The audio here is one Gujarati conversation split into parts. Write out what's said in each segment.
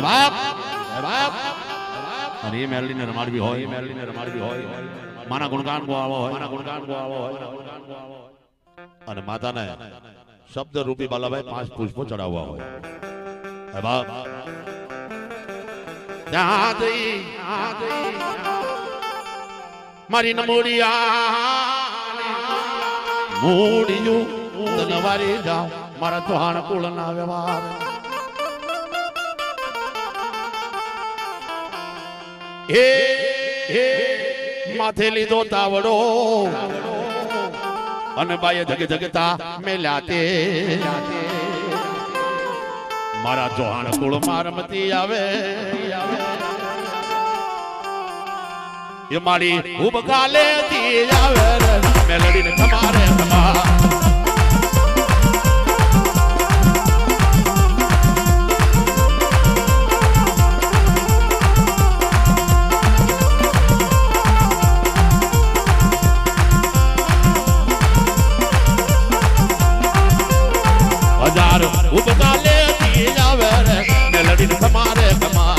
બાપ અરે મેલડીને રમાડવી હોય માના ગુણગાન ગાવો હોય અને માતાને શબ્દ રૂપી બાલાભાઈ 5 પુષ્પો ચડાવવા હોય બાપ ત્યાં જઈ મારી મૂડિયું તનવારી જાઉં મારા ચૌહાણ કુળના વ્યવહાર હે માથે લીધો તાવડો અને બાએ જગતા મેલ્યા તે મારા ચૌહાણ કુળ મારમતી આવે એ મારી ઉબકાલે થી આવે મેલડીને તમારે તમા ઉબકાલે થી આવે મેલડીને તમારે તમા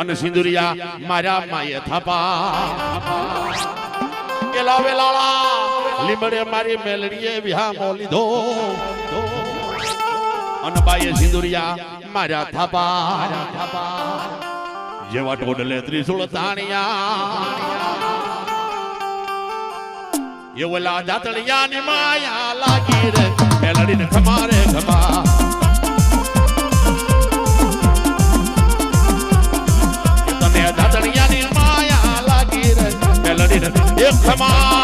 અને સિંદુરિયા મારા માયે થાપા કેલા વેલાળા લીમડે મારી મેલડીએ વિહામો લીધો અને બાયે સિંદુરિયા મારા થાપા જેવા ટોડલે ત્રિશુળ તાણિયા એવલા જાતળિયા ની માયા લાગી રે મેલડીને ખમારે ખમા દાતણિયાની માયા લાગી રે મેલડીને એક ખમા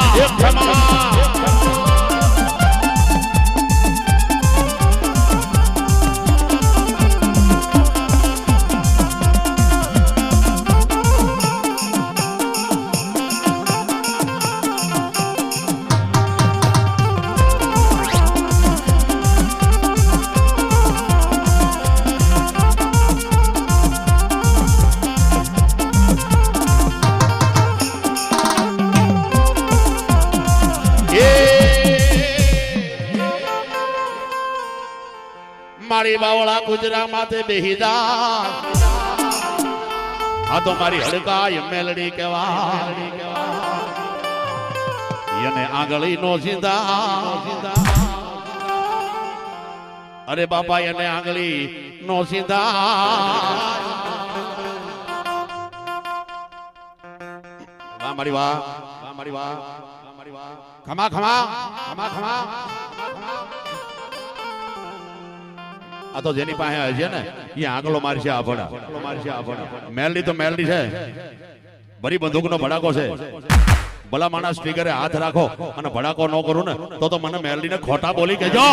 મારી બાવળા ગુજરા માથે બેહીદા આ તો મારી હડકાય મેલડી કેવા એને આંગળી નો સીધા અરે બાપા એને આંગળી નો સીધા વાહ મારી વાહ ખમા ખમા ખમા ખમા આ તો જેની પાસે છે ને એ આંગળો મારશે આભડા મેલડી તો મેલડી છે ભરી બંદૂકનો ભડાકો છે ભલા માણસ સ્પીકરે હાથ રાખો અને ભડાકો ન કરું ને તો મને મેલડીને ખોટા બોલી કેજો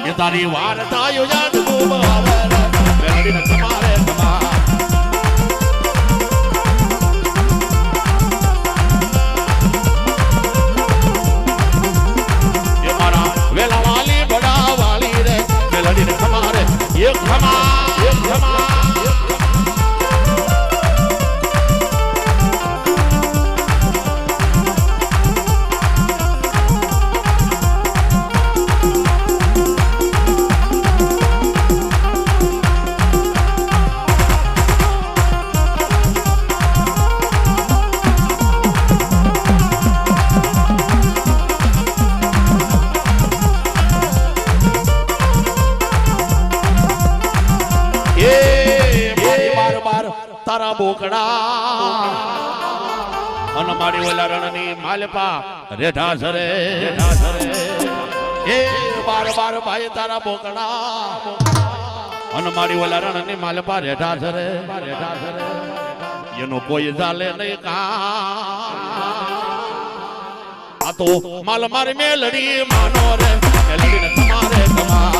એ તારી વાર્તા યોજાન ખૂબ આવે મેલડીને તમારે તમારે તારા બોકડા અને મારી ઓલા રણની માલપા રેઠા સરે એ બાર ભાઈ તારા બોકડા અને મારી ઓલા રણની માલપા રેઠા સરે એનો કોઈ ચાલે નહીં આ તો માલ મારી મેલડી માનો રે મેલડીને તમારે તમારે